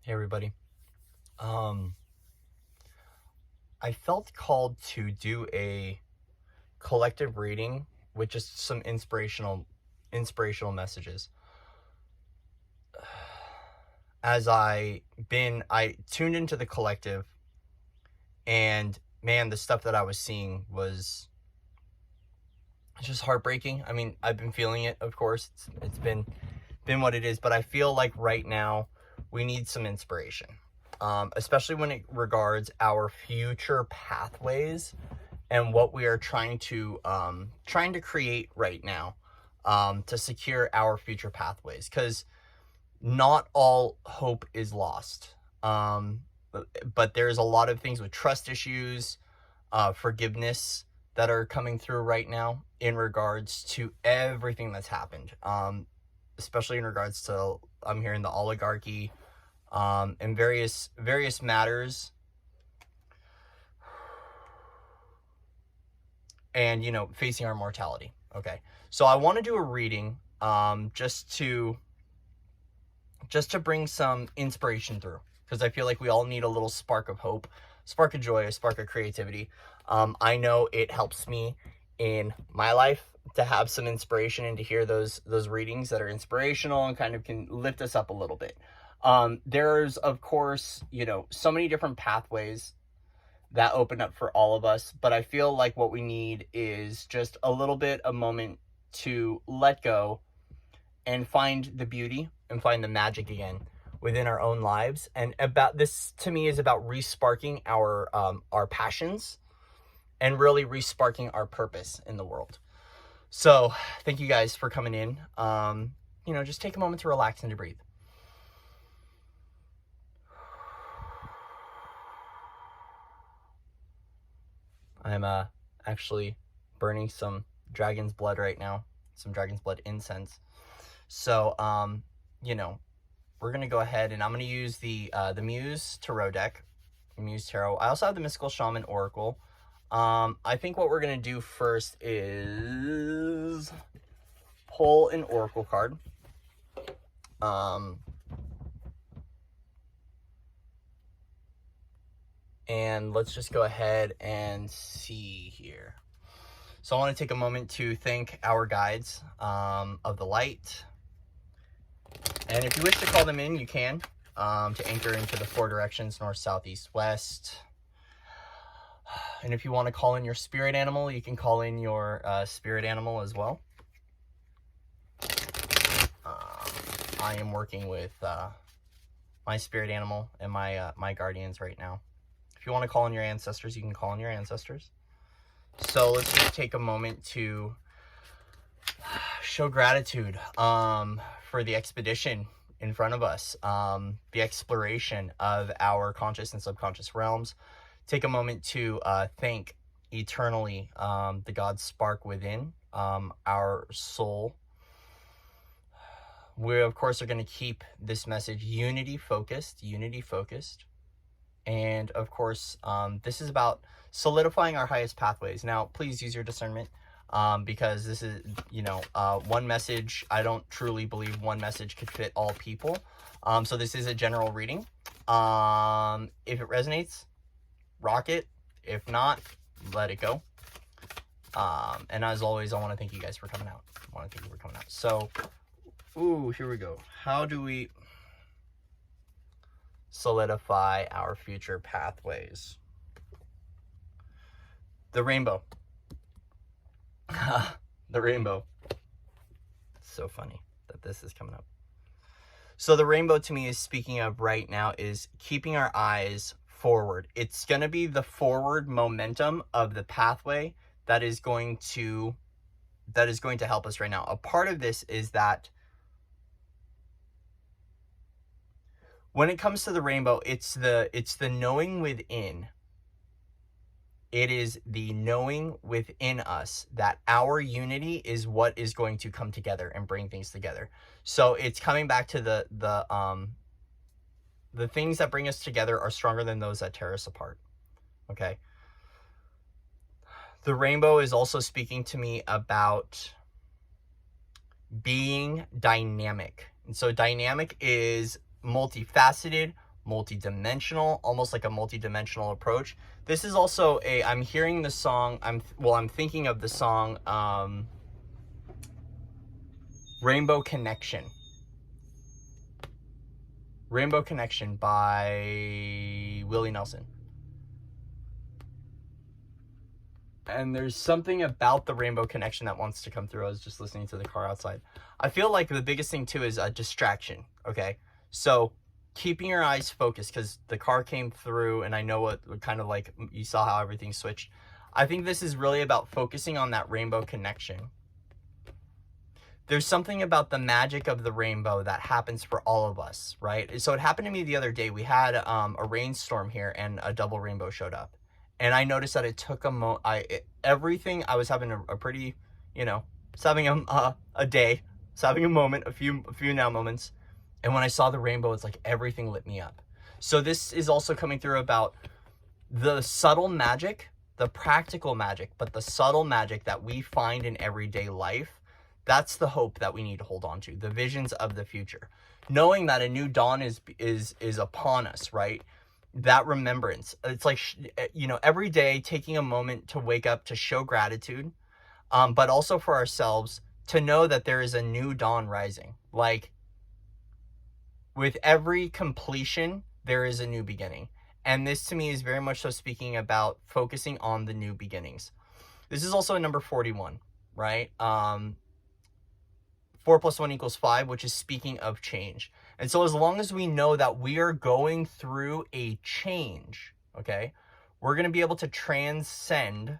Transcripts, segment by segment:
Hey everybody. I felt called to do a collective reading with just some inspirational messages. As I tuned into the collective, and man, the stuff that I was seeing was just heartbreaking. I mean, I've been feeling it, of course. It's been what it is, but I feel like right now we need some inspiration. Especially when it regards our future pathways and what we are trying to create right now, to secure our future pathways, because not all hope is lost. But there's a lot of things with trust issues, forgiveness that are coming through right now in regards to everything that's happened, especially in regards to, I'm hearing, the oligarchy, and various matters, and facing our mortality. Okay, so I want to do a reading, just to bring some inspiration through, because I feel like we all need a little spark of hope, spark of joy, a spark of creativity. I know it helps me in my life to have some inspiration and to hear those readings that are inspirational and kind of can lift us up a little bit. There's, of course, so many different pathways that open up for all of us, but I feel like what we need is just a little bit, a moment to let go and find the beauty and find the magic again within our own lives. And about this, to me, is about resparking our passions and really resparking our purpose in the world. So thank you guys for coming in. Just take a moment to relax and to breathe. I'm actually burning some dragon's blood right now, some dragon's blood incense. So, we're going to go ahead, and I'm going to use the Muse Tarot deck, Muse Tarot. I also have the Mystical Shaman Oracle. I think what we're going to do first is pull an Oracle card. And let's just go ahead and see here. So I want to take a moment to thank our guides, of the light. And if you wish to call them in, you can, to anchor into the 4 directions, north, south, east, west. And if you want to call in your spirit animal, you can call in your spirit animal as well. I am working with my spirit animal and my guardians right now. If you want to call in your ancestors, you can call in your ancestors. So let's just take a moment to show gratitude for the expedition in front of us, the exploration of our conscious and subconscious realms. Take a moment to thank eternally the God spark within our soul. We, of course, are going to keep this message unity focused. And of course, this is about solidifying our highest pathways. Now, please use your discernment, because this is, one message. I don't truly believe one message could fit all people. So this is a general reading. If it resonates, rock it. If not, let it go. And as always, I want to thank you guys for coming out. So, here we go. How do we solidify our future pathways? The rainbow. The rainbow. It's so funny that this is coming up. So the rainbow, to me, is speaking of right now is keeping our eyes forward. It's going to be the forward momentum of the pathway that is going to help us right now. A part of this is that when it comes to the rainbow, it's the knowing within. It is the knowing within us that our unity is what is going to come together and bring things together. So it's coming back to the things that bring us together are stronger than those that tear us apart. Okay. The rainbow is also speaking to me about being dynamic. And so dynamic is multifaceted, multi-dimensional, almost like a multi-dimensional approach. This is also I'm hearing the song, I'm thinking of the song Rainbow Connection. Rainbow Connection by Willie Nelson. And there's something about the Rainbow Connection that wants to come through. I was just listening to the car outside. I feel like the biggest thing too is a distraction, okay? So keeping your eyes focused, because the car came through and I know what kind of like, you saw how everything switched. I think this is really about focusing on that rainbow connection. There's something about the magic of the rainbow that happens for all of us, right? So it happened to me the other day. We had a rainstorm here and a double rainbow showed up. And I noticed that it took everything, I was having a pretty, you know, was having a day, was having a moment, a few now moments. And when I saw the rainbow, it's like everything lit me up. So this is also coming through about the subtle magic, the practical magic, but the subtle magic that we find in everyday life. That's the hope that we need to hold on to, the visions of the future. Knowing that a new dawn is upon us, right? That remembrance. It's like, you know, every day taking a moment to wake up, to show gratitude, but also for ourselves to know that there is a new dawn rising. Like, with every completion, there is a new beginning. And this to me is very much so speaking about focusing on the new beginnings. This is also a number 41, right? 4 + 1 = 5, which is speaking of change. And so as long as we know that we are going through a change, okay, we're going to be able to transcend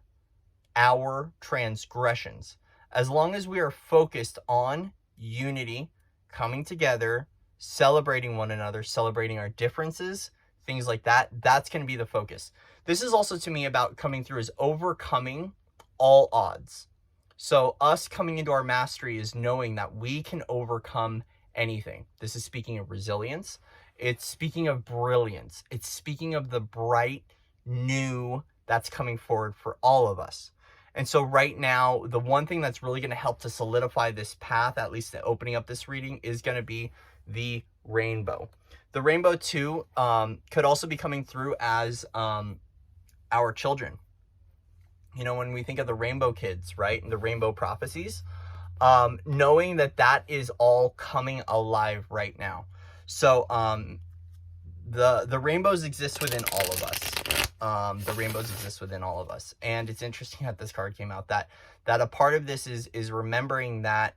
our transgressions. As long as we are focused on unity, coming together, celebrating one another, celebrating our differences, things like that, that's going to be the focus. This is also to me about coming through as overcoming all odds. So us coming into our mastery is knowing that we can overcome anything. This is speaking of resilience. It's speaking of brilliance. It's speaking of the bright new that's coming forward for all of us. And so right now, the one thing that's really going to help to solidify this path, at least opening up this reading, is going to be the rainbow. The rainbow too could also be coming through as our children. You know, when we think of the rainbow kids, right, and the rainbow prophecies, knowing that that is all coming alive right now. So the rainbows exist within all of us. The rainbows exist within all of us. And it's interesting that this card came out, that a part of this is remembering that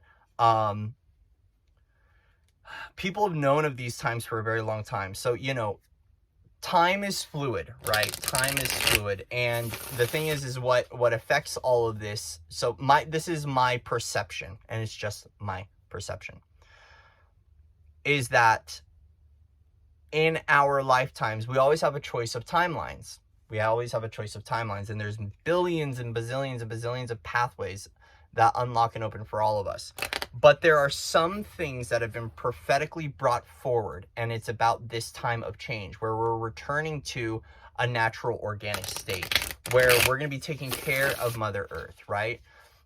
people have known of these times for a very long time. So, you know, time is fluid, right? Time is fluid. And the thing is what affects all of this. So this is my perception, and it's just my perception, is that in our lifetimes, we always have a choice of timelines. We always have a choice of timelines, and there's billions and bazillions and bazillions of pathways that unlock and open for all of us. But there are some things that have been prophetically brought forward, and it's about this time of change where we're returning to a natural organic state, where we're going to be taking care of Mother Earth, right?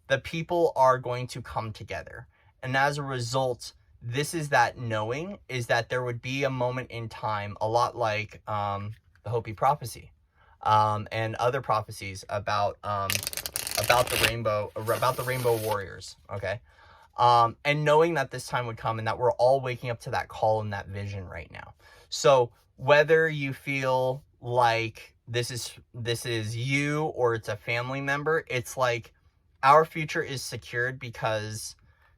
The people are going to come together. And as a result, this is that knowing, is that there would be a moment in time, a lot like the Hopi prophecy and other prophecies about the rainbow warriors, okay? And knowing that this time would come and that we're all waking up to that call and that vision right now. So whether you feel like this is you or it's a family member, it's like our future is secured because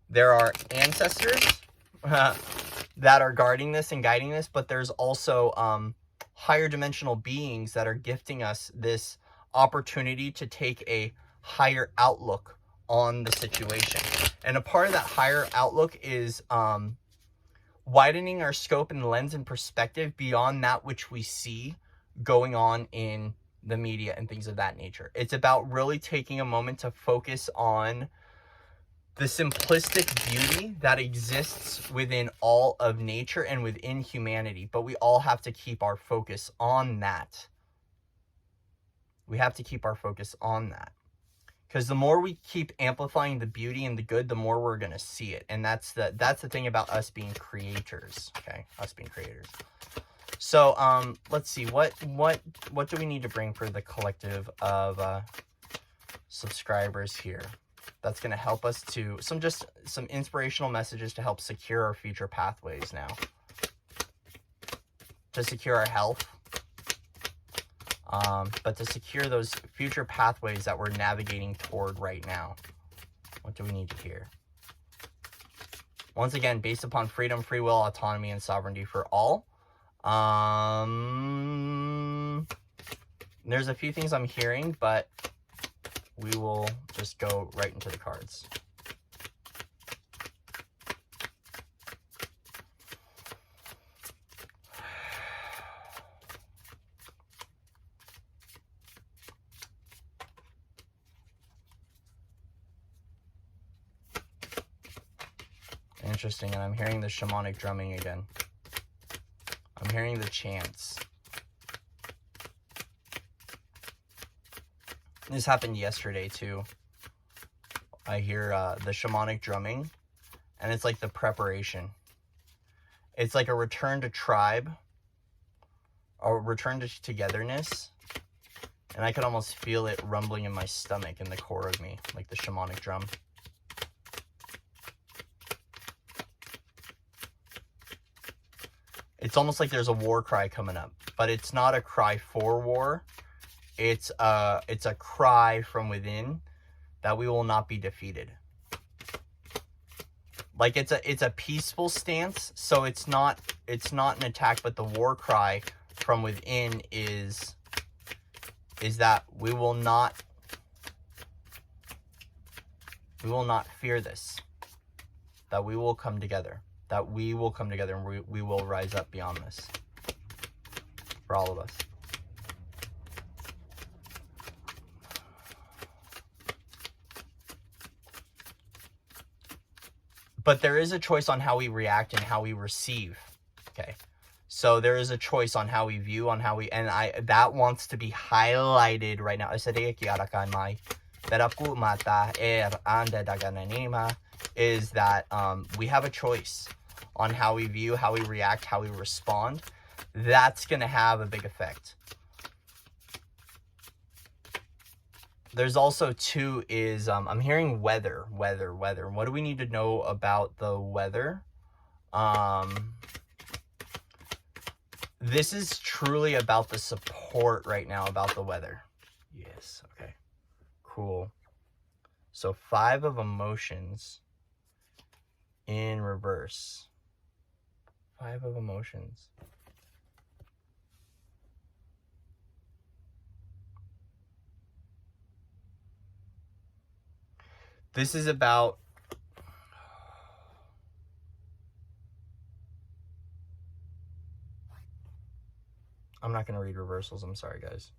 there are ancestors that are guarding this and guiding this, but there's also higher dimensional beings that are gifting us this opportunity to take a higher outlook on the situation. And a part of that higher outlook is widening our scope and lens and perspective beyond that which we see going on in the media and things of that nature. It's about really taking a moment to focus on the simplistic beauty that exists within all of nature and within humanity. But we all have to keep our focus on that. We have to keep our focus on that. Because the more we keep amplifying the beauty and the good, the more we're going to see it. And that's the thing about us being creators, okay? Us being creators. So, let's see, what do we need to bring for the collective of subscribers here? That's going to help us to some inspirational messages to help secure our future pathways now, to secure our health, but to secure those future pathways that we're navigating toward right now. What do we need to hear? Once again, based upon freedom, free will, autonomy, and sovereignty for all. There's a few things I'm hearing, but we will just go right into the cards. Interesting, and I'm hearing the shamanic drumming again. I'm hearing the chants. This happened yesterday too. I hear the shamanic drumming, and it's like the preparation. It's like a return to tribe, or return to togetherness, and I could almost feel it rumbling in my stomach, in the core of me, like the shamanic drum. It's almost like there's a war cry coming up, but it's not a cry for war. It's a cry from within that we will not be defeated. Like it's a peaceful stance, so it's not an attack, but the war cry from within is that we will not fear this. That we will come together. That we will come together and we will rise up beyond this. For all of us. But there is a choice on how we react and how we receive. Okay. So there is a choice on how we view, on how we, and that wants to be highlighted right now. Is that we have a choice on how we view, how we react, how we respond. That's going to have a big effect. There's also too is, I'm hearing weather. What do we need to know about the weather? This is truly about the support right now about the weather. Yes, okay. Cool. So 5 of emotions in reverse. 5 of emotions. This is about I'm not going to read reversals. I'm sorry, guys.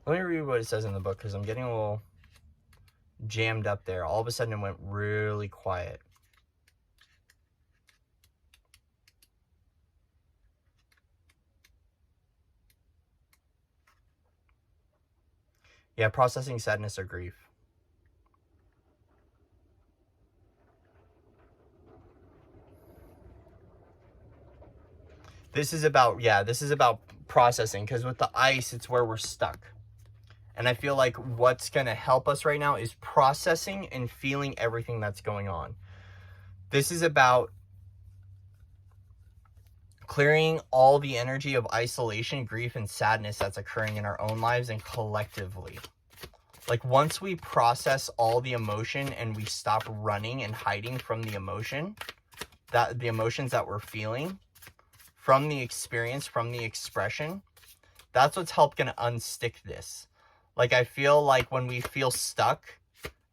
Let me read what it says in the book, because I'm getting a little jammed up there. All of a sudden it went really quiet. Yeah, processing sadness or grief. This is about processing, because with the ice, it's where we're stuck. And I feel like what's going to help us right now is processing and feeling everything that's going on. This is about clearing all the energy of isolation, grief, and sadness that's occurring in our own lives and collectively. Like once we process all the emotion and we stop running and hiding from the emotion, that the emotions that we're feeling, from the experience, from the expression, that's what's going to unstick this. Like, I feel like when we feel stuck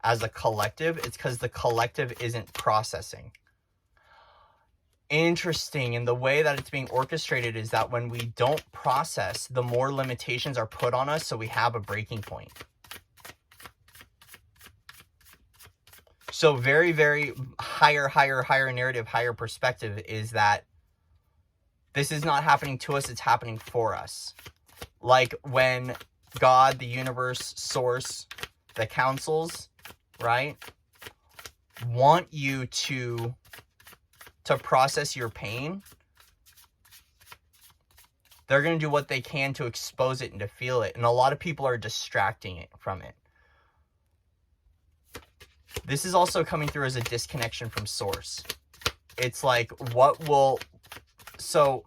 as a collective, it's because the collective isn't processing. Interesting. And the way that it's being orchestrated is that when we don't process, the more limitations are put on us, so we have a breaking point. So very, very higher narrative, higher perspective is that this is not happening to us, it's happening for us. Like when God, the universe, source, the councils, right, want you to process your pain, they're going to do what they can to expose it and to feel it. And a lot of people are distracting it from it. This is also coming through as a disconnection from source. It's like, so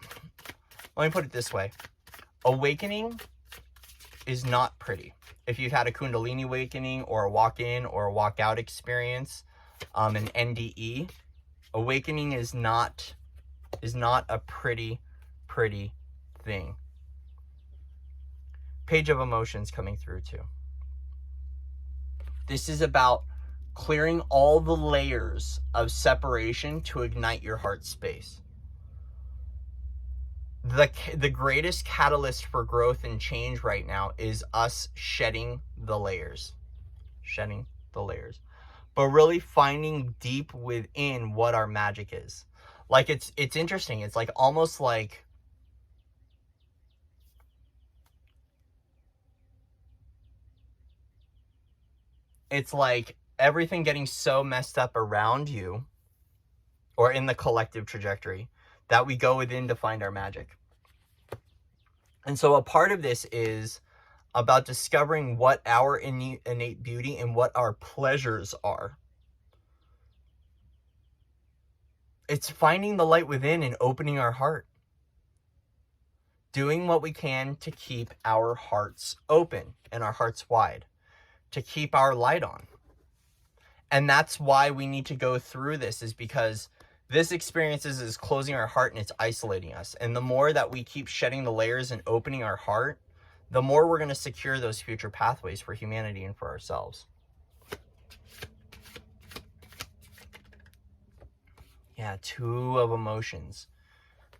let me put it this way. Awakening is not pretty. If you've had a Kundalini awakening or a walk-in or a walk-out experience, an NDE, awakening is not a pretty thing. Page of Emotions coming through too. This is about clearing all the layers of separation to ignite your heart space. The greatest catalyst for growth and change right now is us shedding the layers. But really finding deep within what our magic is. Like it's interesting. It's like almost like everything getting so messed up around you or in the collective trajectory that we go within to find our magic. And so a part of this is about discovering what our innate beauty and what our pleasures are. It's finding the light within and opening our heart. Doing what we can to keep our hearts open and our hearts wide. To keep our light on. And that's why we need to go through this, is because this experience is closing our heart and it's isolating us. And the more that we keep shedding the layers and opening our heart, the more we're going to secure those future pathways for humanity and for ourselves. Yeah, Two of Emotions.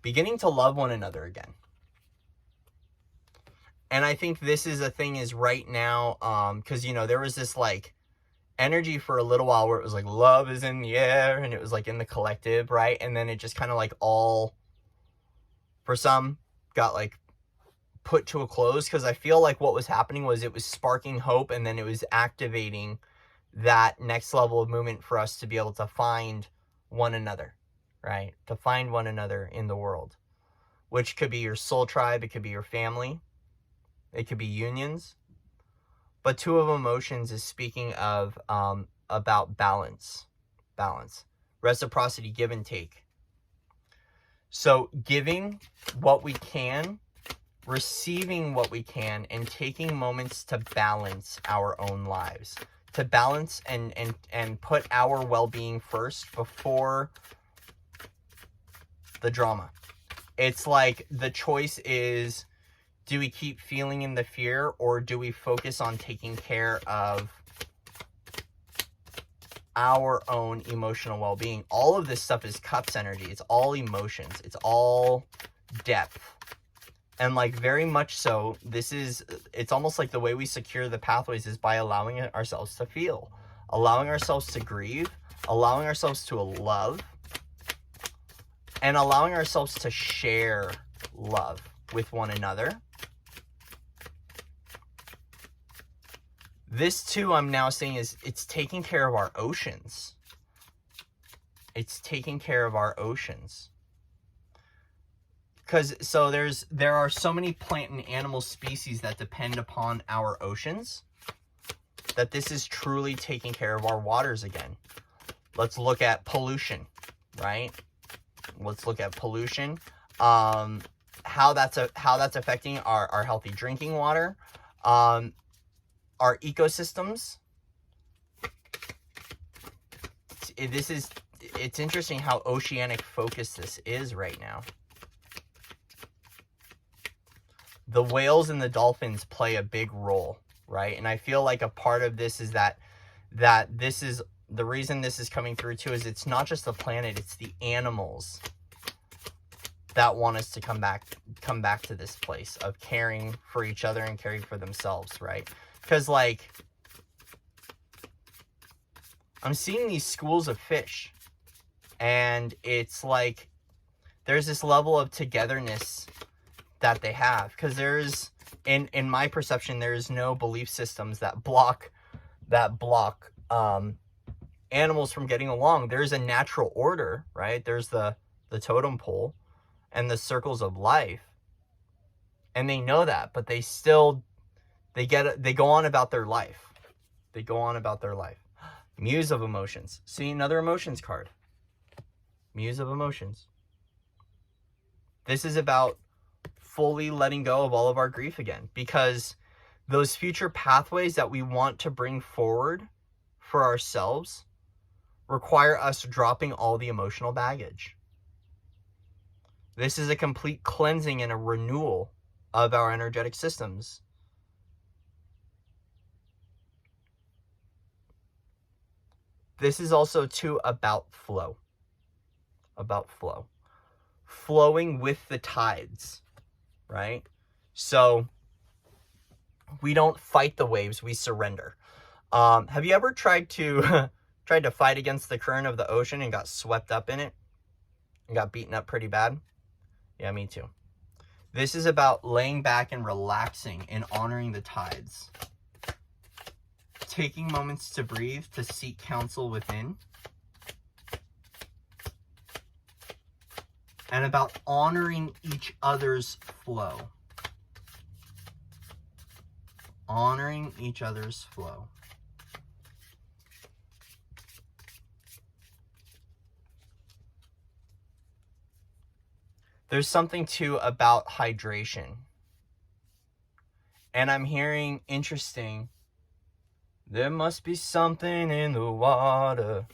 Beginning to love one another again. And I think this is a thing is right now, because, there was this like energy for a little while where it was like love is in the air and it was like in the collective, right? And then it just kind of like all, for some, got like put to a close, because I feel like what was happening was it was sparking hope, and then it was activating that next level of movement for us to be able to find one another, right? To find one another in the world, which could be your soul tribe, it could be your family, it could be unions. But Two of Emotions is speaking of about balance, reciprocity, give and take. So giving what we can, receiving what we can, and taking moments to balance our own lives, to balance and put our well-being first before the drama. It's like the choice is, do we keep feeling in the fear, or do we focus on taking care of our own emotional well-being? All of this stuff is cups energy. It's all emotions. It's all depth. And like very much so, it's almost like the way we secure the pathways is by allowing ourselves to feel, allowing ourselves to grieve, allowing ourselves to love, and allowing ourselves to share love with one another. This too, I'm now saying, is it's taking care of our oceans. It's taking care of our oceans. Because there are so many plant and animal species that depend upon our oceans, that this is truly taking care of our waters again. Let's look at pollution, right? Let's look at pollution. How that's affecting our healthy drinking water. Our ecosystems. It's interesting how oceanic focused this is right now. The whales and the dolphins play a big role, right? And I feel like a part of this is that this is the reason this is coming through too, is it's not just the planet, it's the animals that want us to come back to this place of caring for each other and caring for themselves, right? Because like, I'm seeing these schools of fish. And it's like there's this level of togetherness that they have. Because there's, in my perception, there's no belief systems that block animals from getting along. There's a natural order, right? There's the totem pole and the circles of life. And they know that, but they still, they go on about their life. They go on about their life. Muse of emotions. See, another emotions card. Muse of emotions. This is about fully letting go of all of our grief again, because those future pathways that we want to bring forward for ourselves require us dropping all the emotional baggage. This is a complete cleansing and a renewal of our energetic systems. This is also too about flow. About flow. Flowing with the tides, right? So we don't fight the waves, we surrender. Have you ever tried to fight against the current of the ocean and got swept up in it? And got beaten up pretty bad? Yeah, me too. This is about laying back and relaxing and honoring the tides. Taking moments to breathe, to seek counsel within. And about honoring each other's flow. Honoring each other's flow. There's something too about hydration. And I'm hearing interesting. There must be something in the water.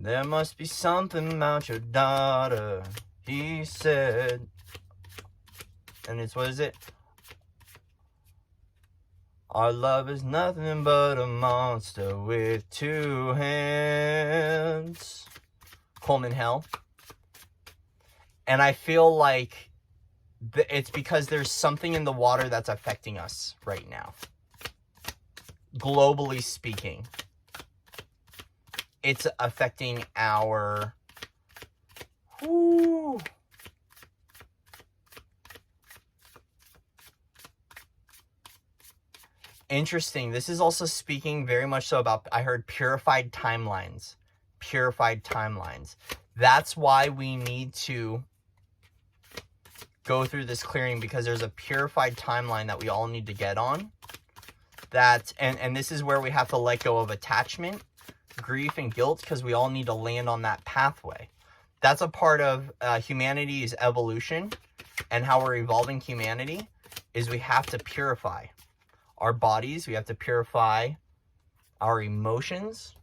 There must be something about your daughter, he said. And it's, what is it? Our love is nothing but a monster with two hands. Coleman Hell. And I feel like it's because there's something in the water that's affecting us right now. Globally speaking. It's affecting our... Whoo. Interesting. This is also speaking very much so about, I heard purified timelines. Purified timelines. That's why we need to go through this clearing, because there's a purified timeline that we all need to get on. That, and this is where we have to let go of attachment, grief, and guilt, because we all need to land on that pathway. That's a part of humanity's evolution, and how we're evolving humanity, is we have to purify our bodies, we have to purify our emotions.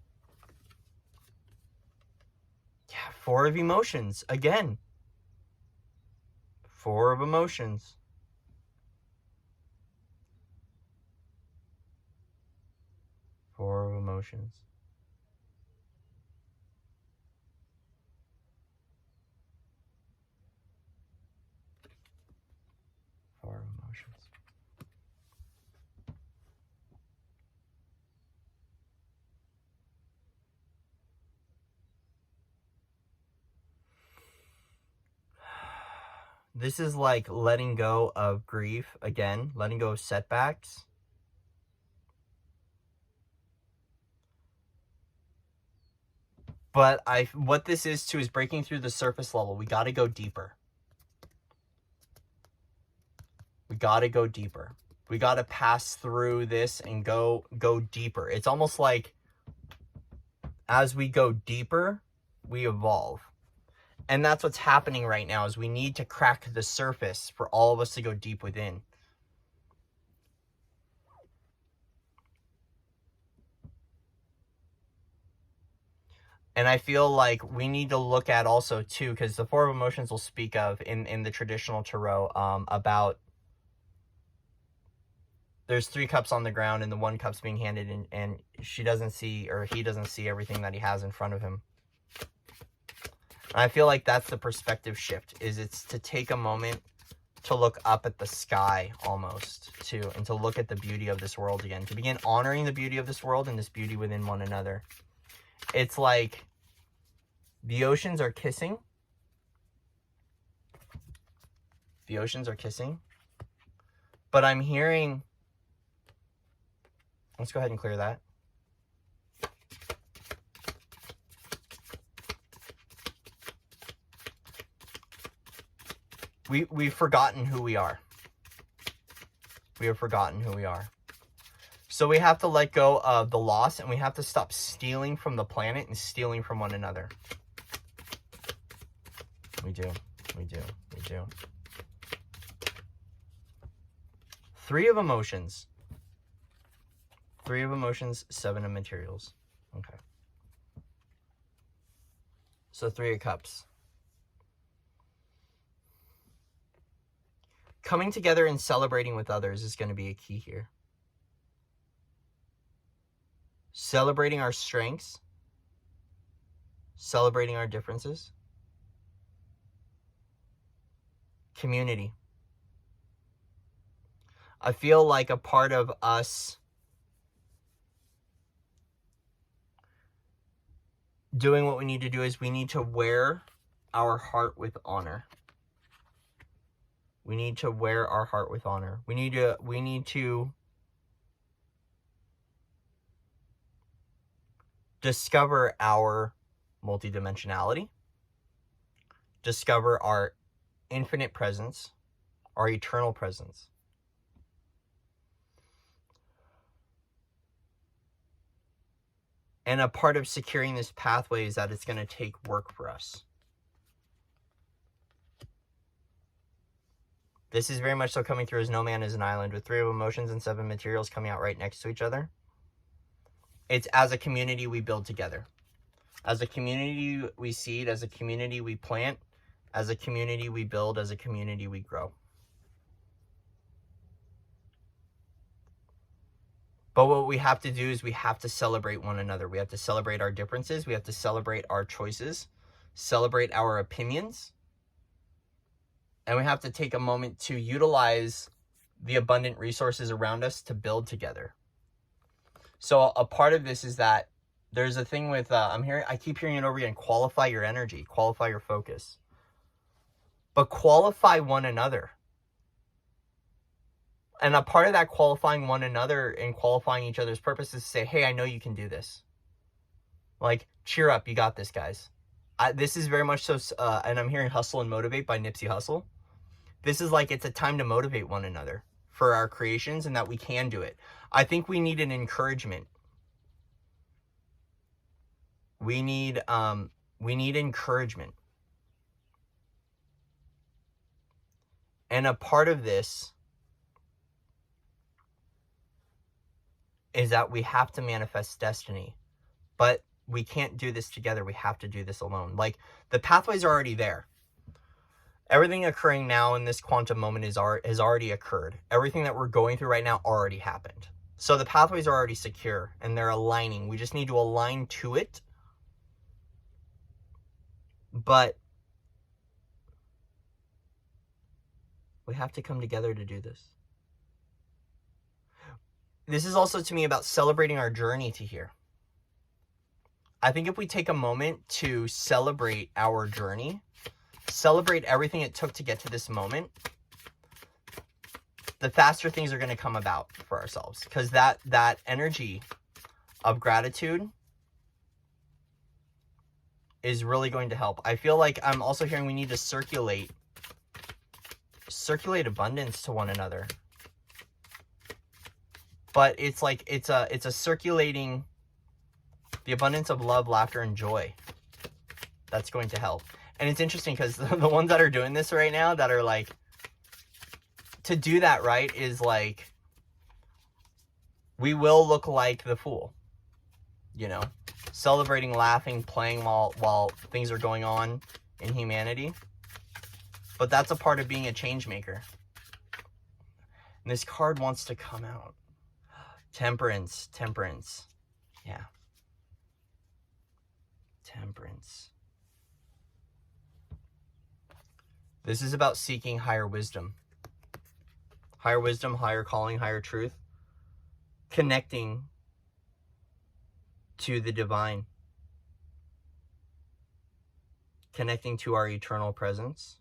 Yeah, 4 of emotions, again. 4 of emotions. Four of emotions. Four of emotions. This is like letting go of grief again, letting go of setbacks. But what this is too is breaking through the surface level. We got to go deeper. We got to go deeper. We got to pass through this and go deeper. It's almost like as we go deeper, we evolve. And that's what's happening right now, is we need to crack the surface for all of us to go deep within. And I feel like we need to look at also too, because the 4 of emotions will speak of in the traditional tarot about there's 3 cups on the ground and the 1 cup's being handed in, and she doesn't see, or he doesn't see everything that he has in front of him. And I feel like that's the perspective shift, is it's to take a moment to look up at the sky almost too, and to look at the beauty of this world again, to begin honoring the beauty of this world and this beauty within one another. It's like the oceans are kissing. The oceans are kissing. But I'm hearing, let's go ahead and clear that. We've forgotten who we are. We have forgotten who we are. So we have to let go of the loss, and we have to stop stealing from the planet and stealing from one another. We do. We do. We do. 3 of emotions. 3 of emotions, 7 of materials. Okay. So 3 of cups. Coming together and celebrating with others is going to be a key here. Celebrating our strengths. Celebrating our differences. Community. I feel like a part of us doing what we need to do is we need to wear our heart with honor. We need to wear our heart with honor. We need to discover our multidimensionality, discover our infinite presence, our eternal presence. And a part of securing this pathway is that it's going to take work for us. This is very much so coming through as no man is an island, with 3 of emotions and 7 materials coming out right next to each other. It's as a community we build together. As a community we seed, as a community we plant, as a community we build, as a community we grow. But what we have to do is we have to celebrate one another. We have to celebrate our differences. We have to celebrate our choices, celebrate our opinions. And we have to take a moment to utilize the abundant resources around us to build together. So a part of this is that there's a thing with, I keep hearing it over again, qualify your energy, qualify your focus. But qualify one another. And a part of that qualifying one another and qualifying each other's purpose is to say, hey, I know you can do this. Like, cheer up, you got this, guys. This is very much so, and I'm hearing Hustle and Motivate by Nipsey Hussle. This is like, it's a time to motivate one another for our creations and that we can do it. I think we need an encouragement. We need encouragement. And a part of this is that we have to manifest destiny, but we can't do this together. We have to do this alone. Like, the pathways are already there. Everything occurring now in this quantum moment has already occurred. Everything that we're going through right now already happened. So the pathways are already secure and they're aligning. We just need to align to it. But we have to come together to do this. This is also, to me, about celebrating our journey to here. I think if we take a moment to celebrate our journey, celebrate everything it took to get to this moment, the faster things are going to come about for ourselves. Because that energy of gratitude is really going to help. I feel like I'm also hearing we need to circulate abundance to one another. But it's like, it's a circulating the abundance of love, laughter, and joy. That's going to help. And it's interesting because the ones that are doing this right now that are like, to do that right is like, we will look like the fool, you know, celebrating, laughing, playing while things are going on in humanity. But that's a part of being a change maker. And this card wants to come out. Temperance. Yeah. Temperance. This is about seeking higher wisdom. higher wisdom, higher calling, higher truth, connecting to the divine, connecting to our eternal presence.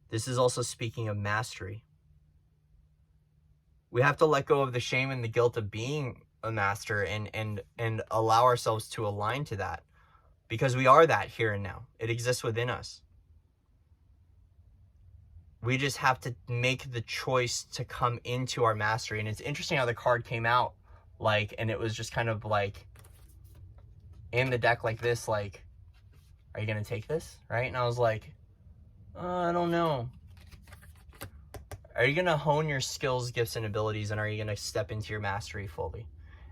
This is also speaking of mastery. We have to let go of the shame and the guilt of being a master and allow ourselves to align to that, because we are that here and now. It exists within us. We just have to make the choice to come into our mastery. And it's interesting how the card came out, like, and it was just kind of like in the deck like this, like, are you going to take this? Right? And I was like, I don't know. Are you going to hone your skills, gifts, and abilities, and are you going to step into your mastery fully?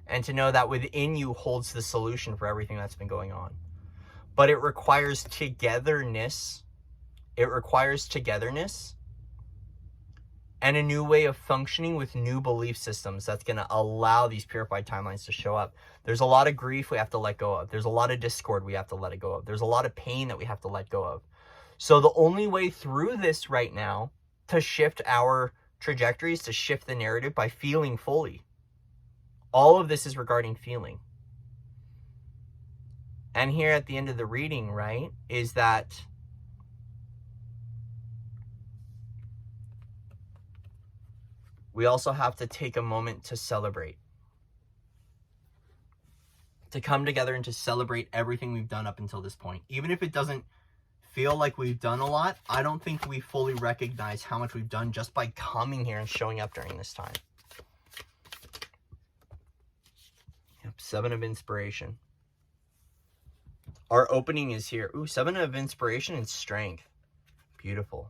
And to know that within you holds the solution for everything that's been going on. But it requires togetherness. It requires togetherness and a new way of functioning with new belief systems that's going to allow these purified timelines to show up. There's a lot of grief we have to let go of. There's a lot of discord we have to let go of. There's a lot of pain that we have to let go of. So the only way through this right now to shift our trajectories, to shift the narrative, by feeling fully. All of this is regarding feeling. And here at the end of the reading, right, is that we also have to take a moment to celebrate. To come together and to celebrate everything we've done up until this point. Even if it doesn't feel like we've done a lot, I don't think we fully recognize how much we've done just by coming here and showing up during this time. Yep, 7 of Inspiration. Our opening is here. Ooh, 7 of Inspiration and Strength. Beautiful.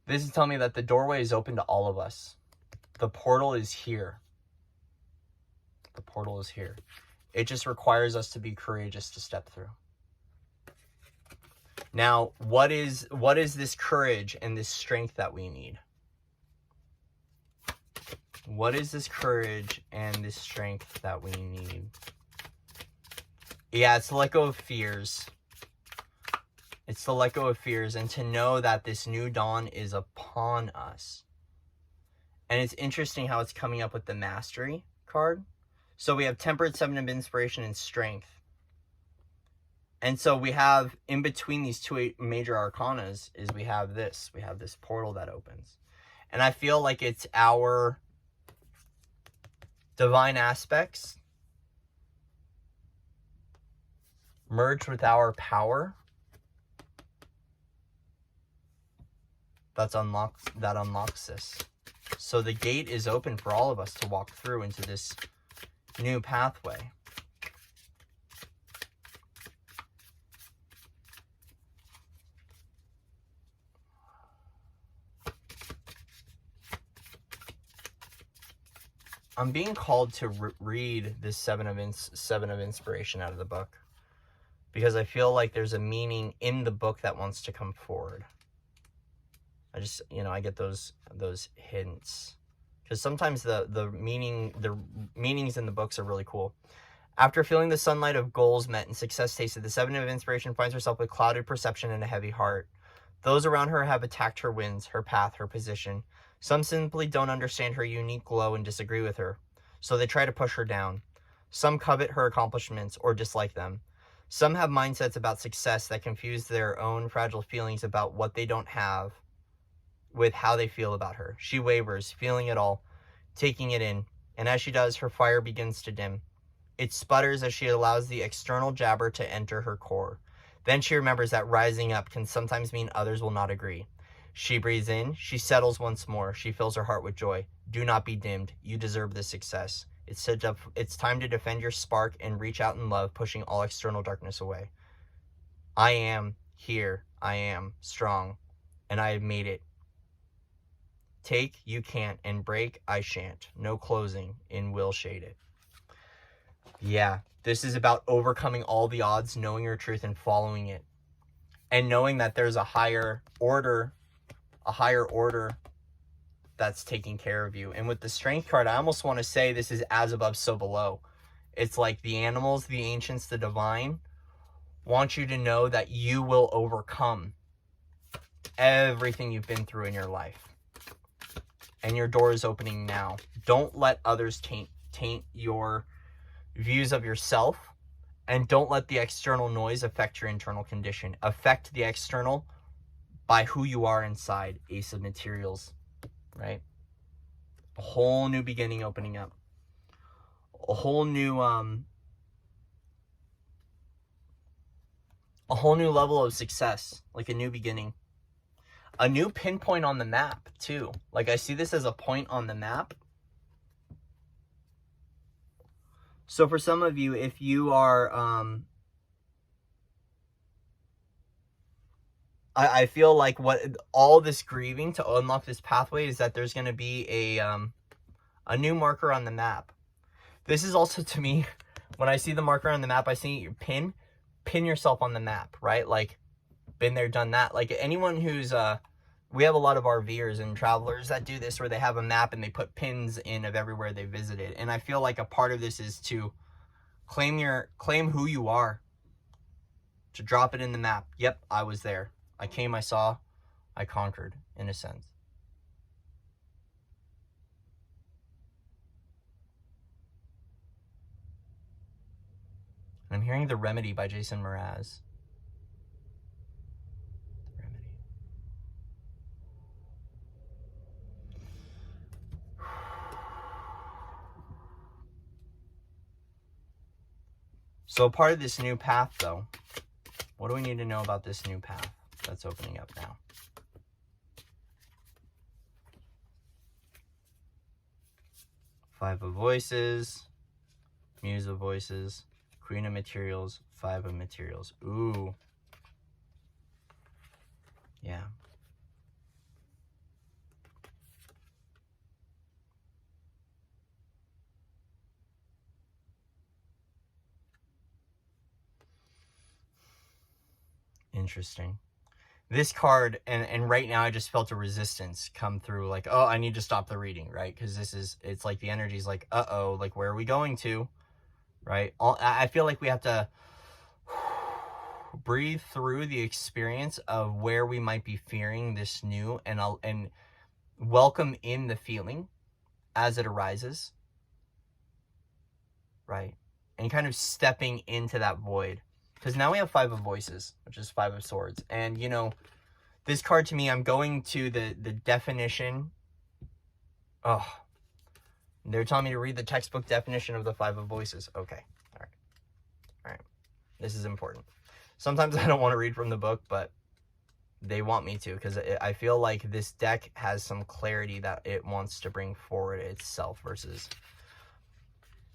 This is telling me that the doorway is open to all of us. The portal is here. The portal is here. It just requires us to be courageous to step through. Now, what is this courage and this strength that we need? What is this courage and this strength that we need? Yeah, it's to let go of fears. It's to let go of fears and to know that this new dawn is upon us. And it's interesting how it's coming up with the Mastery card. So we have Temperate, 7 of Inspiration, and Strength. And so we have, in between these two major arcanas, is we have this. We have this portal that opens. And I feel like it's our divine aspects merged with our power that unlocks this. So the gate is open for all of us to walk through into this new pathway. I'm being called to read this 7 of Inspiration out of the book, because I feel like there's a meaning in the book that wants to come forward. I just, I get those hints, because sometimes the meanings in the books are really cool. After feeling the sunlight of goals met and success tasted, the 7 of Inspiration finds herself with clouded perception and a heavy heart. Those around her have attacked her winds, her path, her position. Some simply don't understand her unique glow and disagree with her, so they try to push her down. Some covet her accomplishments or dislike them. Some have mindsets about success that confuse their own fragile feelings about what they don't have with how they feel about her. She wavers, feeling it all, taking it in, and as she does, her fire begins to dim. It sputters as she allows the external jabber to enter her core. Then she remembers that rising up can sometimes mean others will not agree. She breathes in, she settles once more, she fills her heart with joy. Do not be dimmed, you deserve this success. It's time to defend your spark and reach out in love, pushing all external darkness away. I am here, I am strong, and I have made it. Take, you can't, and break, I shan't. No closing, in will shade it. Yeah, this is about overcoming all the odds, knowing your truth and following it. And knowing that there's a higher order that's taking care of you. And with the Strength card, I almost want to say this is as above, so below. It's like the animals, the ancients, the divine want you to know that you will overcome everything you've been through in your life. And your door is opening now. Don't let others taint your views of yourself, and don't let the external noise affect your internal condition. Affect the external by who you are inside. Ace of Materials, right? A whole new beginning opening up. A whole new level of success, like a new beginning. A new pinpoint on the map, too. Like, I see this as a point on the map. So for some of you, if you are, I feel like what all this grieving to unlock this pathway is that there's going to be a new marker on the map. This is also, to me, when I see the marker on the map, I see your pin yourself on the map, right? Like, been there, done that. Like, anyone who's, we have a lot of RVers and travelers that do this, where they have a map and they put pins in of everywhere they visited. And I feel like a part of this is to claim who you are, to drop it in the map. Yep, I was there. I came, I saw, I conquered, in a sense. I'm hearing The Remedy by Jason Mraz. The Remedy. So part of this new path, though, what do we need to know about this new path that's opening up now? Five of Voices, Muse of Voices, Queen of Materials, Five of Materials. Ooh. Yeah. Interesting. This card, and right now I just felt a resistance come through, like, oh, I need to stop the reading, right? Because it's like the energy's like, uh-oh, like, where are we going to, right? I feel like we have to breathe through the experience of where we might be fearing this new, and welcome in the feeling as it arises, right? And kind of stepping into that void. Because now we have Five of Voices, which is Five of Swords. And, you know, this card to me, I'm going to the definition. Oh, they're telling me to read the textbook definition of the Five of Voices. Okay. All right. This is important. Sometimes I don't want to read from the book, but they want me to, because I feel like this deck has some clarity that it wants to bring forward itself versus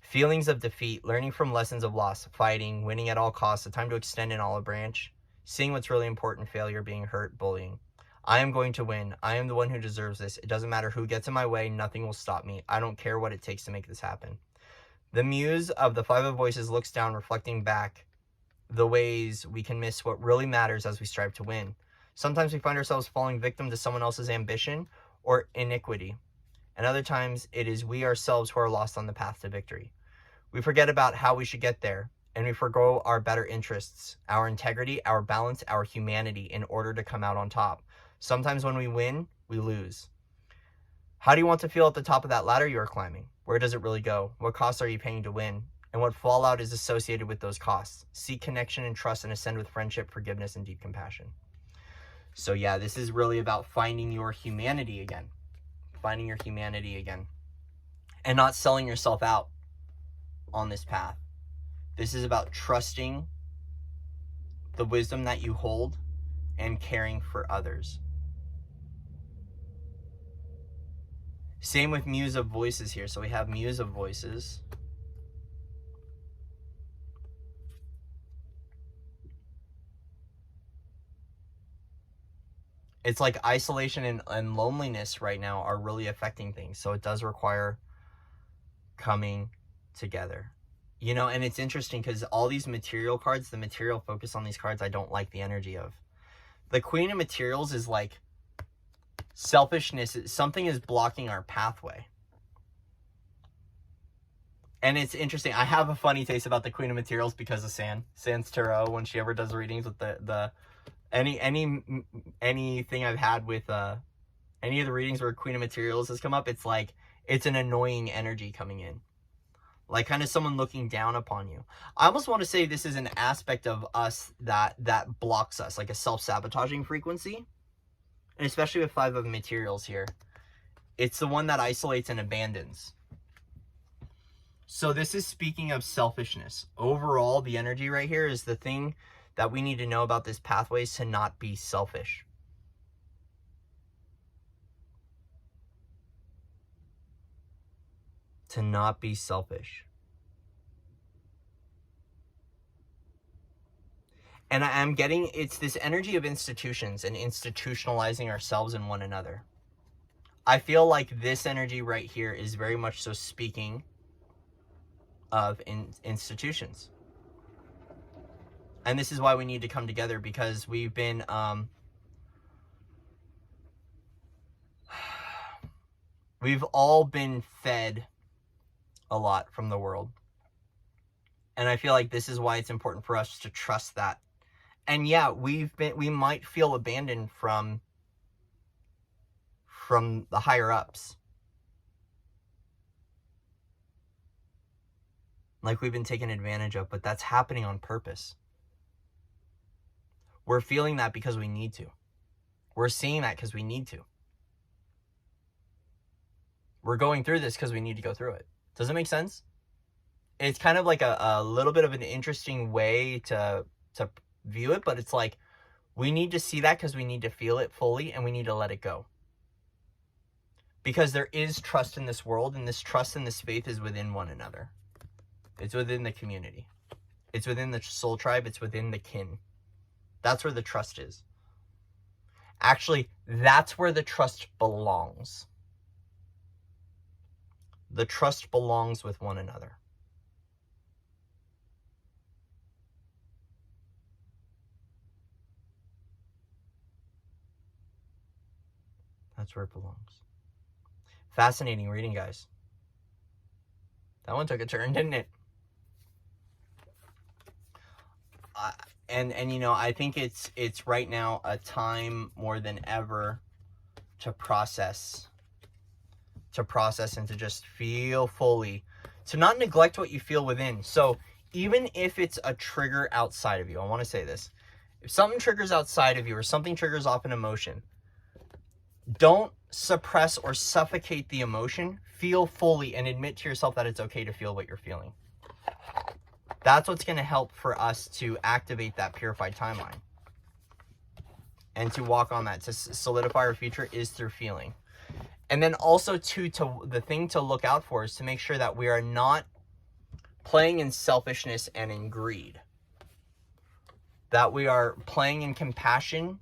feelings of defeat, learning from lessons of loss, fighting, winning at all costs, a time to extend an olive branch, seeing what's really important, failure, being hurt, bullying. I am going to win. I am the one who deserves this. It doesn't matter who gets in my way. Nothing will stop me. I don't care what it takes to make this happen. The muse of the Five of Voices looks down, reflecting back the ways we can miss what really matters as we strive to win. Sometimes we find ourselves falling victim to someone else's ambition or iniquity. And other times it is we ourselves who are lost on the path to victory. We forget about how we should get there, and we forgo our better interests, our integrity, our balance, our humanity in order to come out on top. Sometimes when we win, we lose. How do you want to feel at the top of that ladder you are climbing? Where does it really go? What costs are you paying to win? And what fallout is associated with those costs? Seek connection and trust, and ascend with friendship, forgiveness, and deep compassion. So yeah, this is really about finding your humanity again. Finding your humanity again. And not selling yourself out on this path. This is about trusting the wisdom that you hold and caring for others. Same with Muse of Voices here. So we have Muse of Voices. It's like isolation and loneliness right now are really affecting things. So it does require coming together. You know, and it's interesting because all these material cards, the material focus on these cards, I don't like the energy of. The Queen of Materials is like selfishness. Something is blocking our pathway. And it's interesting. I have a funny taste about the Queen of Materials because of San's tarot. When she ever does readings with anything I've had with any of the readings where Queen of Materials has come up, it's like it's an annoying energy coming in, like kind of someone looking down upon you. I almost want to say this is an aspect of us that blocks us, like a self-sabotaging frequency. And especially with 5 of Materials here, it's the one that isolates and abandons. So this is speaking of selfishness. Overall, the energy right here is the thing that we need to know about this pathway is to not be selfish. To not be selfish. And I'm getting, it's this energy of institutions and institutionalizing ourselves and one another. I feel like this energy right here is very much so speaking of institutions. And this is why we need to come together, because we've been we've all been fed a lot from the world. And I feel like this is why it's important for us to trust that. And yeah, we might feel abandoned from the higher ups. Like we've been taken advantage of, but that's happening on purpose. We're feeling that because we need to. We're seeing that because we need to. We're going through this because we need to go through it. Does it make sense? It's kind of like a little bit of an interesting way to view it, but it's like we need to see that because we need to feel it fully and we need to let it go. Because there is trust in this world, and this trust and this faith is within one another. It's within the community. It's within the soul tribe. It's within the kin. That's where the trust is. Actually, that's where the trust belongs. The trust belongs with one another. That's where it belongs. Fascinating reading, guys. That one took a turn, didn't it? And you know, I think it's right now a time more than ever to process and to just feel fully, to not neglect what you feel within. So even if it's a trigger outside of you, I want to say this. If something triggers outside of you or something triggers off an emotion, don't suppress or suffocate the emotion. Feel fully and admit to yourself that it's okay to feel what you're feeling. That's what's going to help for us to activate that purified timeline. And to walk on that, to solidify our future, is through feeling. And then also, too, the thing to look out for is to make sure that we are not playing in selfishness and in greed. That we are playing in compassion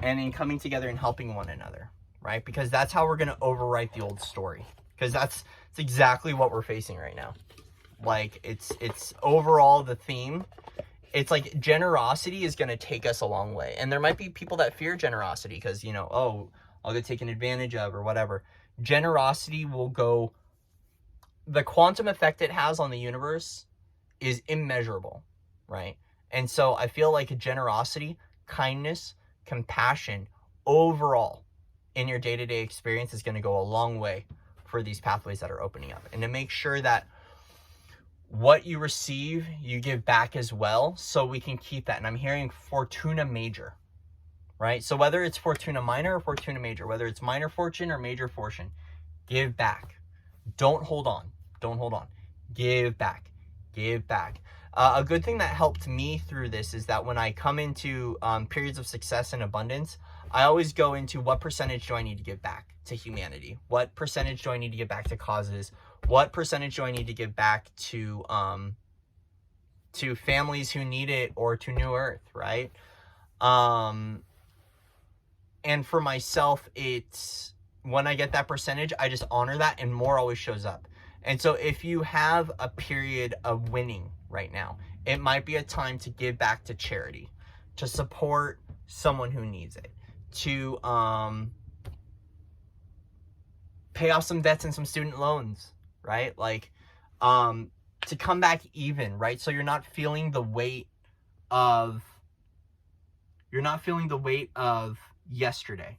and in coming together and helping one another, right? Because that's how we're going to overwrite the old story. Because that's exactly what we're facing right now. Like, it's overall the theme. It's like generosity is going to take us a long way. And there might be people that fear generosity because, you know, oh, I'll get taken advantage of or whatever. Generosity will go, the quantum effect it has on the universe is immeasurable, right? And so I feel like generosity, kindness, compassion overall in your day-to-day experience is going to go a long way for these pathways that are opening up. And to make sure that what you receive, you give back as well, so we can keep that. And I'm hearing Fortuna Major, right? So whether it's Fortuna Minor or Fortuna Major, whether it's minor fortune or major fortune, give back. Don't hold on. Don't hold on. Give back. Give back. A good thing that helped me through this is that when I come into periods of success and abundance, I always go into what percentage do I need to give back to humanity? What percentage do I need to give back to causes? What percentage do I need to give back to families who need it, or to New Earth, right? And for myself, it's when I get that percentage, I just honor that, and more always shows up. And so if you have a period of winning right now, it might be a time to give back to charity, to support someone who needs it, to pay off some debts and some student loans, right? Like, to come back even, right? So you're not feeling the weight of yesterday.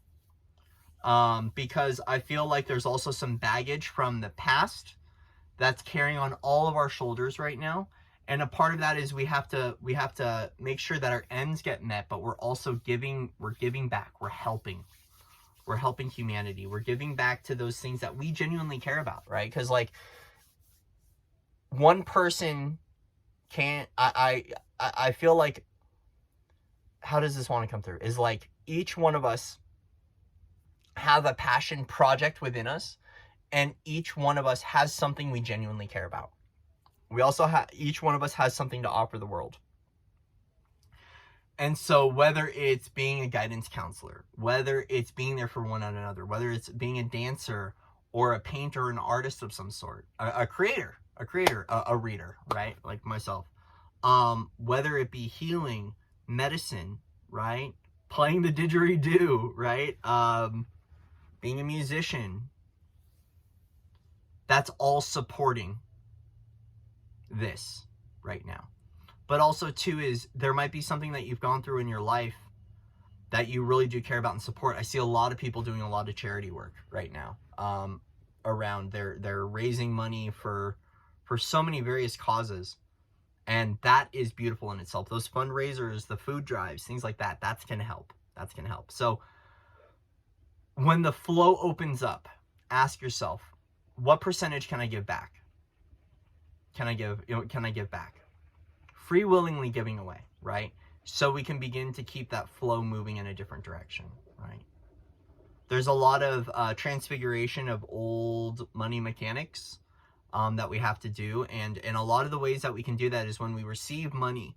Because I feel like there's also some baggage from the past that's carrying on all of our shoulders right now. And a part of that is we have to make sure that our ends get met, but we're giving back. We're helping humanity. We're giving back to those things that we genuinely care about, right? Because like one person can't, I feel like, how does this want to come through? Is like each one of us have a passion project within us, and each one of us has something we genuinely care about. We also have, each one of us has something to offer the world. And so whether it's being a guidance counselor, whether it's being there for one another, whether it's being a dancer or a painter or an artist of some sort, a creator, a reader, right? Like myself. Whether it be healing, medicine, right? Playing the didgeridoo, right? Being a musician. That's all supporting this right now. But also too is there might be something that you've gone through in your life that you really do care about and support. I see a lot of people doing a lot of charity work right now, around they're raising money for so many various causes. And that is beautiful in itself. Those fundraisers, the food drives, things like that, that's going to help. That's going to help. So when the flow opens up, ask yourself, what percentage can I give back? Can I give back? Free willingly giving away, right? So we can begin to keep that flow moving in a different direction, right? There's a lot of transfiguration of old money mechanics that we have to do. And a lot of the ways that we can do that is when we receive money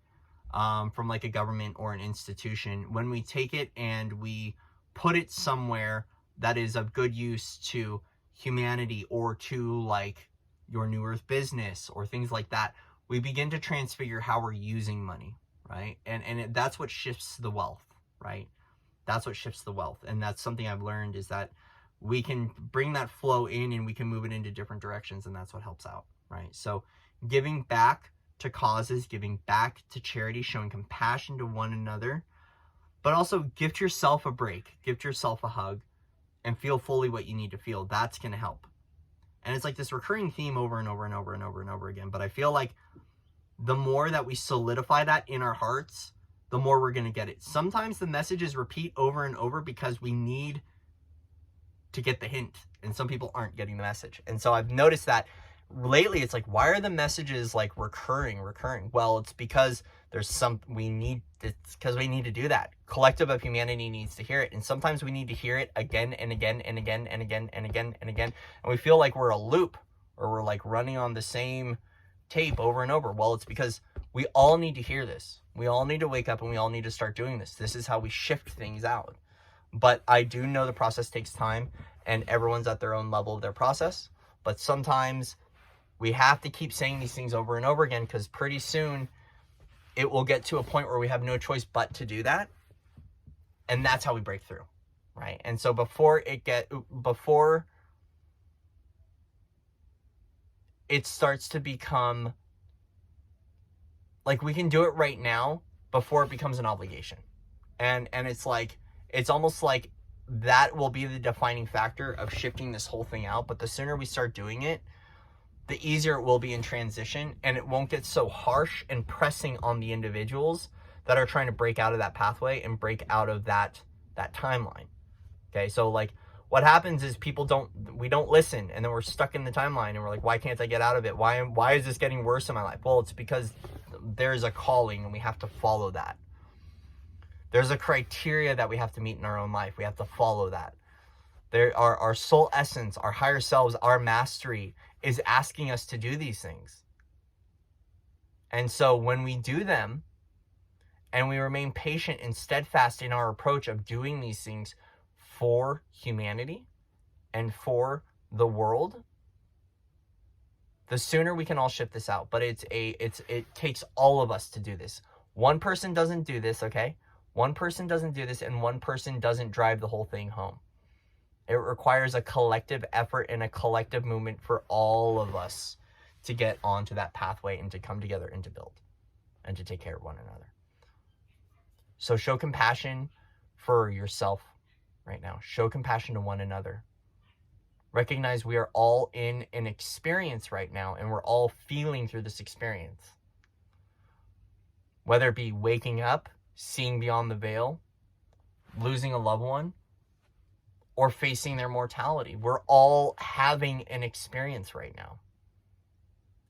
from like a government or an institution, when we take it and we put it somewhere that is of good use to humanity or to like your New Earth business or things like that, we begin to transfigure how we're using money, right? And that's what shifts the wealth, right? That's what shifts the wealth. And that's something I've learned, is that we can bring that flow in and we can move it into different directions, and that's what helps out, right? So giving back to causes, giving back to charity, showing compassion to one another, but also gift yourself a break, gift yourself a hug, and feel fully what you need to feel. That's going to help. And it's like this recurring theme over and over and over and over and over again. But I feel like the more that we solidify that in our hearts, the more we're going to get it. Sometimes the messages repeat over and over because we need to get the hint, and some people aren't getting the message. And so I've noticed that lately it's like, why are the messages like recurring? Well, it's because it's because we need to do that. Collective of humanity needs to hear it. And sometimes we need to hear it again and again and again and again and again and again. And we feel like we're a loop, or we're like running on the same tape over and over. Well, it's because we all need to hear this. We all need to wake up and we all need to start doing this. This is how we shift things out. But I do know the process takes time, and everyone's at their own level of their process. But sometimes we have to keep saying these things over and over again, because pretty soon it will get to a point where we have no choice but to do that. And that's how we break through, right? And so before it starts to become like we can do it right now before it becomes an obligation. And it's like, it's almost like that will be the defining factor of shifting this whole thing out. But the sooner we start doing it, the easier it will be in transition, and it won't get so harsh and pressing on the individuals that are trying to break out of that pathway and break out of that timeline. Okay, so like what happens is we don't listen, and then we're stuck in the timeline, and we're like, why can't I get out of it? Why is this getting worse in my life? Well, it's because there's a calling, and we have to follow that. There's a criteria that we have to meet in our own life. We have to follow that. There are our soul essence, our higher selves, our mastery is asking us to do these things. And so when we do them, and we remain patient and steadfast in our approach of doing these things for humanity and for the world, the sooner we can all shift this out. But it takes all of us to do this. One person doesn't do this, okay? One person doesn't do this, and one person doesn't drive the whole thing home. It requires a collective effort and a collective movement for all of us to get onto that pathway and to come together and to build and to take care of one another. So show compassion for yourself right now. Show compassion to one another. Recognize we are all in an experience right now, and we're all feeling through this experience. Whether it be waking up, seeing beyond the veil, losing a loved one, or facing their mortality. We're all having an experience right now.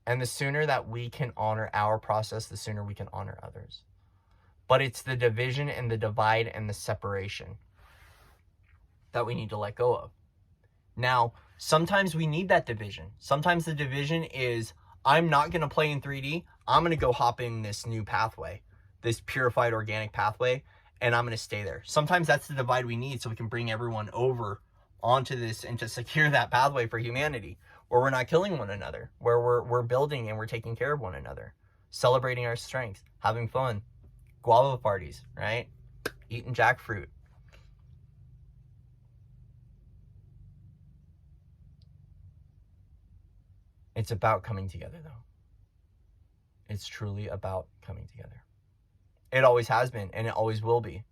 And the sooner that we can honor our process, the sooner we can honor others. But it's the division and the divide and the separation that we need to let go of. Now, sometimes we need that division. Sometimes the division is, I'm not going to play in 3D. I'm going to go hop in this new pathway, this purified organic pathway, and I'm going to stay there. Sometimes that's the divide we need so we can bring everyone over onto this and to secure that pathway for humanity, where we're not killing one another, where we're building and we're taking care of one another, celebrating our strengths, having fun, guava parties, right? Eating jackfruit. It's about coming together, though. It's truly about coming together. It always has been, and it always will be.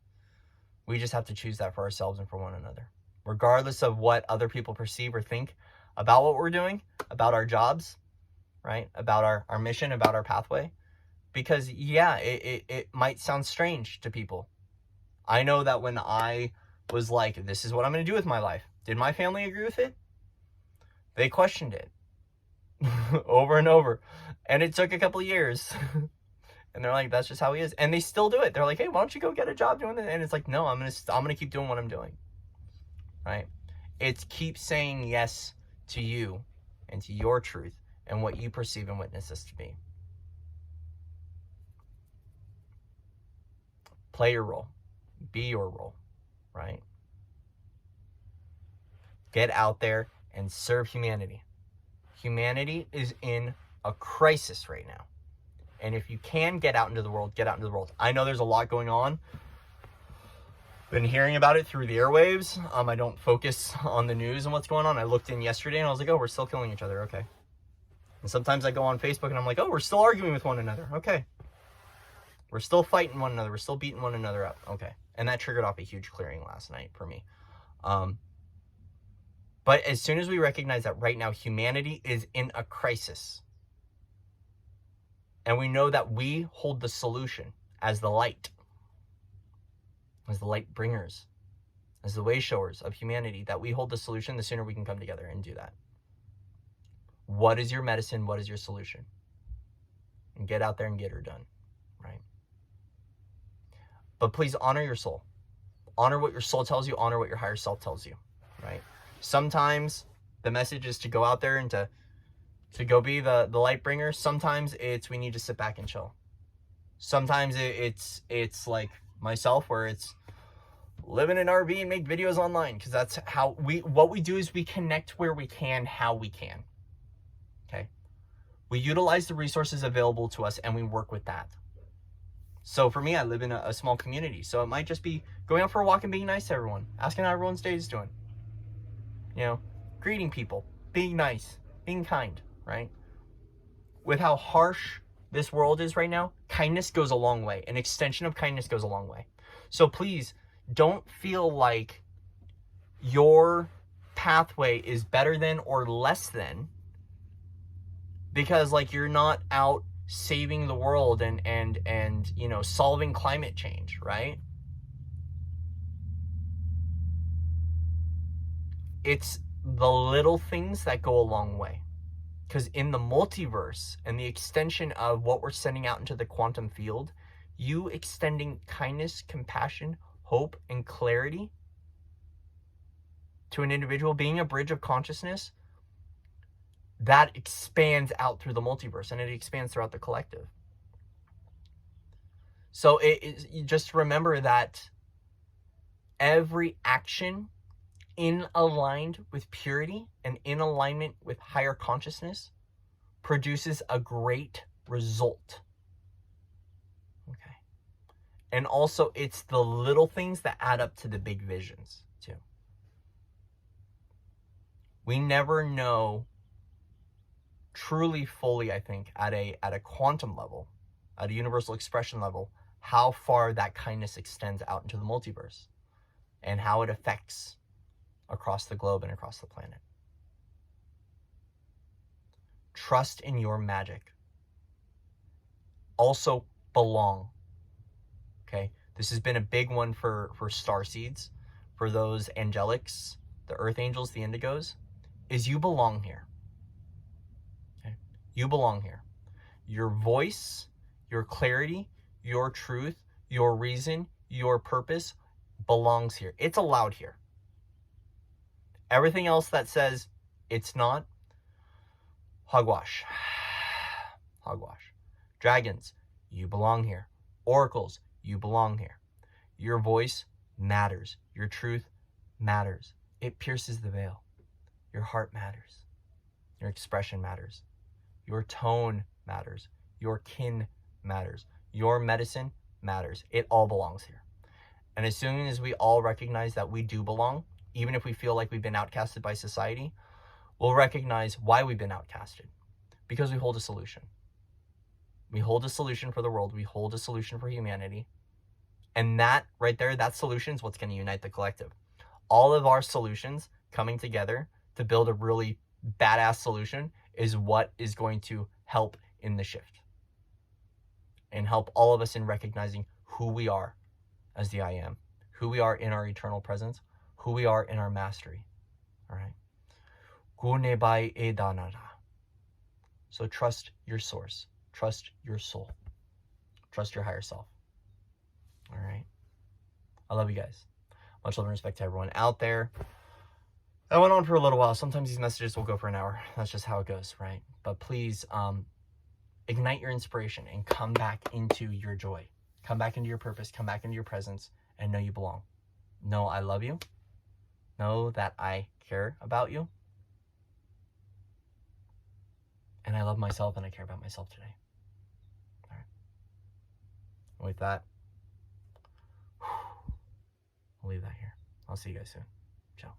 We just have to choose that for ourselves and for one another. Regardless of what other people perceive or think about what we're doing, about our jobs, right? About our mission, about our pathway. Because, yeah, it might sound strange to people. I know that when I was like, this is what I'm going to do with my life, did my family agree with it? They questioned it. Over and over. And it took a couple of years. And they're like, that's just how he is. And they still do it. They're like, hey, why don't you go get a job doing this? And it's like, no, I'm gonna keep doing what I'm doing. Right? It's keep saying yes to you and to your truth and what you perceive and witness this to be. Play your role. Be your role. Right? Get out there and serve humanity. Humanity is in a crisis right now. And if you can get out into the world, get out into the world. I know there's a lot going on. Been hearing about it through the airwaves. I don't focus on the news and what's going on. I looked in yesterday and I was like, oh, we're still killing each other. Okay. And sometimes I go on Facebook and I'm like, oh, we're still arguing with one another. Okay. We're still fighting one another. We're still beating one another up. Okay. And that triggered off a huge clearing last night for me. But as soon as we recognize that right now humanity is in a crisis, and we know that we hold the solution as the light bringers, as the way showers of humanity, that we hold the solution, the sooner we can come together and do that. What is your medicine? What is your solution? And get out there and get her done, right? But please honor your soul. Honor what your soul tells you. Honor what your higher self tells you, right? Sometimes the message is to go out there and to go be the light bringer. Sometimes it's we need to sit back and chill. Sometimes it's like myself, where it's live in an RV and make videos online, because that's how what we do is we connect where we can, how we can. Okay? We utilize the resources available to us and we work with that. So for me, I live in a small community. So it might just be going out for a walk and being nice to everyone, asking how everyone's day is doing. You know, greeting people, being nice, being kind, right? With how harsh this world is right now, kindness goes a long way. An extension of kindness goes a long way. So please don't feel like your pathway is better than or less than because like you're not out saving the world and you know, solving climate change, right? It's the little things that go a long way. Because in the multiverse and the extension of what we're sending out into the quantum field, you extending kindness, compassion, hope, and clarity to an individual, being a bridge of consciousness, that expands out through the multiverse and it expands throughout the collective. So you just remember that every action in aligned with purity and in alignment with higher consciousness produces a great result. Okay. And also it's the little things that add up to the big visions too. We never know truly, fully, I think, at a quantum level, at a universal expression level, how far that kindness extends out into the multiverse and how it affects across the globe and across the planet. Trust in your magic. Also belong. Okay? This has been a big one for starseeds, for those angelics, the earth angels, the indigos, is you belong here. Okay? You belong here. Your voice, your clarity, your truth, your reason, your purpose belongs here. It's allowed here. Everything else that says it's not, hogwash. Hogwash. Dragons, you belong here. Oracles, you belong here. Your voice matters. Your truth matters. It pierces the veil. Your heart matters. Your expression matters. Your tone matters. Your kin matters. Your medicine matters. It all belongs here. And as soon as we all recognize that we do belong, even if we feel like we've been outcasted by society, we'll recognize why we've been outcasted. Because we hold a solution. We hold a solution for the world. We hold a solution for humanity. And that right there, that solution is what's going to unite the collective. All of our solutions coming together to build a really badass solution is what is going to help in the shift. And help all of us in recognizing who we are as the I Am. Who we are in our eternal presence. Who we are in our mastery. All right. Gunebai edanara. So trust your source. Trust your soul. Trust your higher self. All right. I love you guys. Much love and respect to everyone out there. I went on for a little while. Sometimes these messages will go for an hour. That's just how it goes, right? But please ignite your inspiration and come back into your joy. Come back into your purpose. Come back into your presence and know you belong. Know I love you. Know that I care about you. And I love myself and I care about myself today. All right. And with that, I'll leave that here. I'll see you guys soon. Ciao.